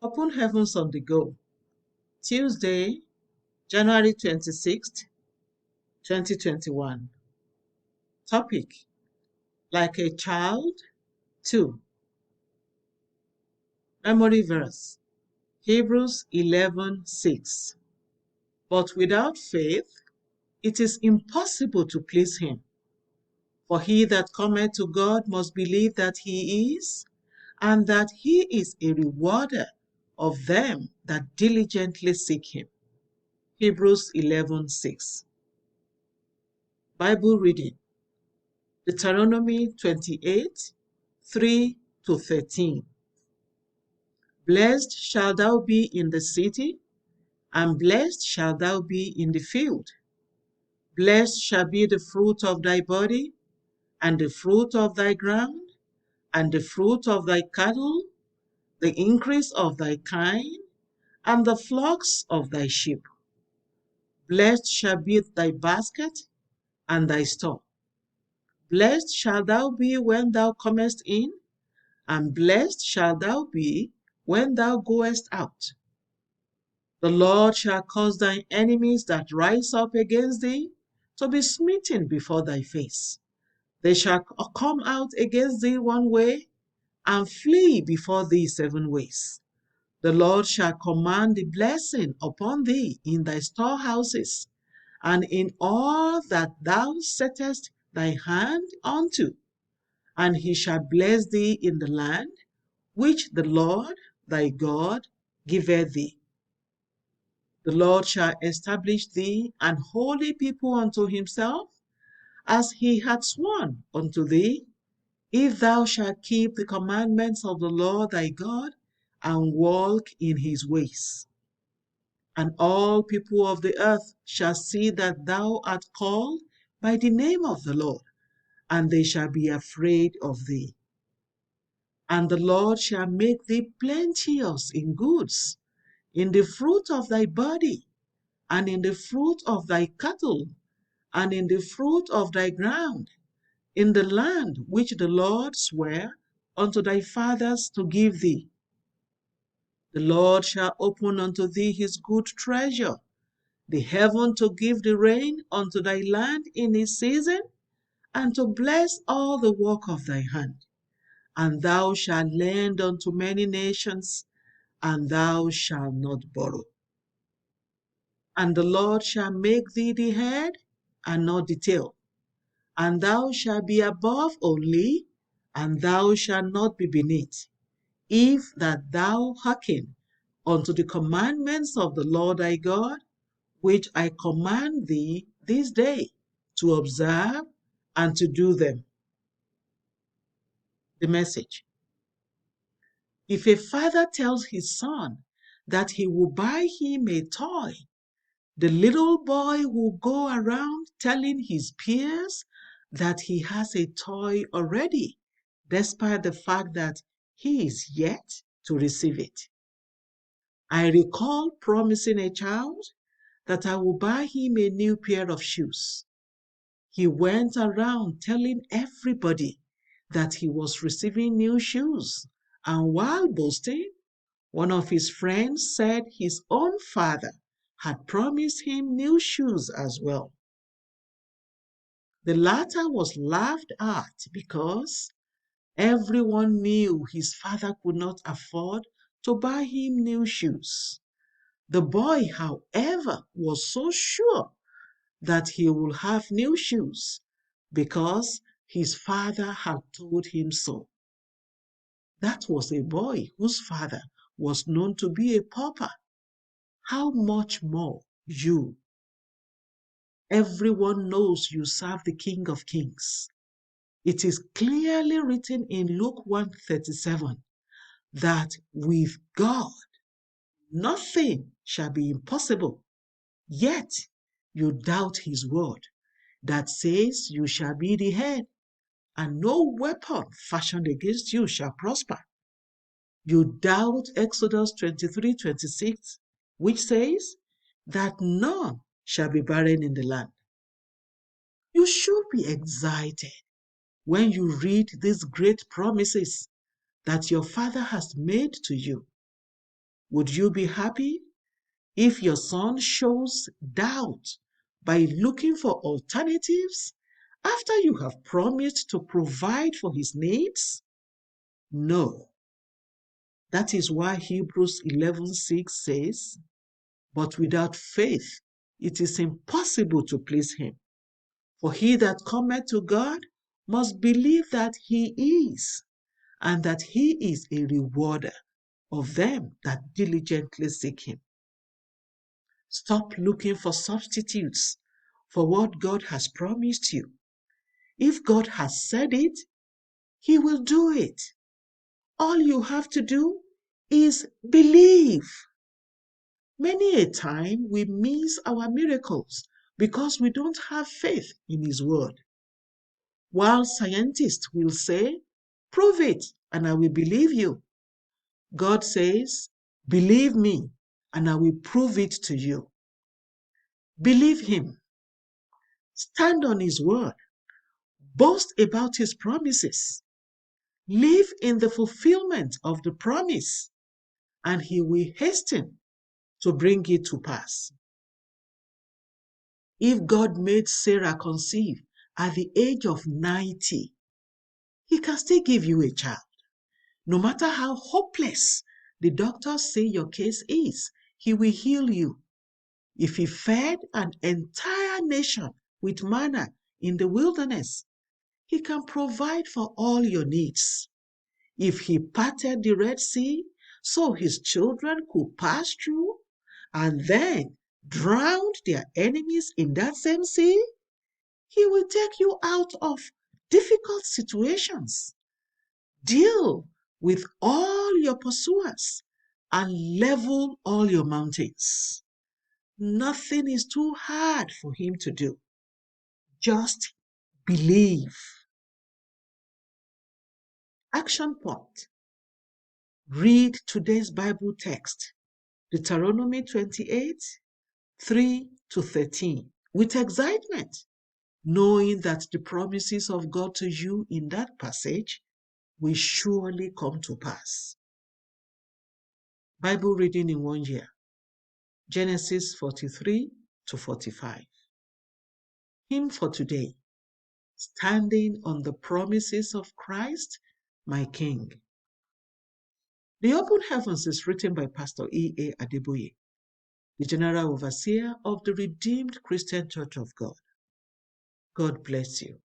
Open Heavens on the Go, Tuesday, January 26th, 2021. Topic: Like a Child 2. Memory verse: Hebrews 11:6. But without faith it is impossible to please him. For he that cometh to God must believe that he is, and that he is a rewarder of them that diligently seek him. Hebrews 11:6. Bible reading: Deuteronomy 28:3-13. Blessed shalt thou be in the city, and blessed shalt thou be in the field. Blessed shall be the fruit of thy body, and the fruit of thy ground, and the fruit of thy cattle, the increase of thy kind, and the flocks of thy sheep. Blessed shall be thy basket and thy store. Blessed shalt thou be when thou comest in, and blessed shalt thou be when thou goest out. The Lord shall cause thine enemies that rise up against thee to be smitten before thy face. They shall come out against thee one way, and flee before thee 7 ways. The Lord shall command the blessing upon thee in thy storehouses, and in all that thou settest thy hand unto. And he shall bless thee in the land which the Lord thy God giveth thee. The Lord shall establish thee an holy people unto himself, as he had sworn unto thee, if thou shalt keep the commandments of the Lord thy God, and walk in his ways. And all people of the earth shall see that thou art called by the name of the Lord, and they shall be afraid of thee. And the Lord shall make thee plenteous in goods, in the fruit of thy body, and in the fruit of thy cattle, and in the fruit of thy ground, in the land which the Lord sware unto thy fathers to give thee. The Lord shall open unto thee his good treasure, the heaven to give the rain unto thy land in his season, and to bless all the work of thy hand. And thou shalt lend unto many nations, and thou shalt not borrow. And the Lord shall make thee the head, and not the tail. And thou shalt be above only, and thou shalt not be beneath, if that thou hearken unto the commandments of the Lord thy God, which I command thee this day, to observe and to do them. The message: if a father tells his son that he will buy him a toy, the little boy will go around telling his peers that he has a toy already, despite the fact that he is yet to receive it. I recall promising a child that I will buy him a new pair of shoes. He went around telling everybody that he was receiving new shoes, and while boasting, one of his friends said his own father had promised him new shoes as well. The latter was laughed at because everyone knew his father could not afford to buy him new shoes. The boy, however, was so sure that he would have new shoes because his father had told him so. That was a boy whose father was known to be a pauper. How much more you? Everyone knows you serve the King of Kings. It is clearly written in Luke 1:37 that with God nothing shall be impossible. Yet you doubt his word that says you shall be the head, and no weapon fashioned against you shall prosper. You doubt Exodus 23:26, which says that none shall be barren in the land. You should be excited when you read these great promises that your Father has made to you. Would you be happy if your son shows doubt by looking for alternatives after you have promised to provide for his needs? No. That is why Hebrews 11:6 says, "But without faith it is impossible to please him. For he that cometh to God must believe that he is, and that he is a rewarder of them that diligently seek him." Stop looking for substitutes for what God has promised you. If God has said it, he will do it. All you have to do is believe. Many a time we miss our miracles because we don't have faith in his word. While scientists will say, "Prove it, and I will believe you," God says, "Believe me, and I will prove it to you." Believe him. Stand on his word. Boast about his promises. Live in the fulfillment of the promise, and he will hasten to bring it to pass. If God made Sarah conceive at the age of 90, he can still give you a child. No matter how hopeless the doctors say your case is, he will heal you. If he fed an entire nation with manna in the wilderness, he can provide for all your needs. If he parted the Red Sea so his children could pass through and then drowned their enemies in that same sea, he will take you out of difficult situations. Deal with all your pursuers and level all your mountains. Nothing is too hard for him to do. Just believe. Action point. Read today's Bible text, Deuteronomy 28:3-13, with excitement, knowing that the promises of God to you in that passage will surely come to pass. Bible reading in 1 year, Genesis 43-45. Hymn for today, standing on the promises of Christ, my King. The Open Heavens is written by Pastor E.A. Adeboye, the General Overseer of the Redeemed Christian Church of God. God bless you.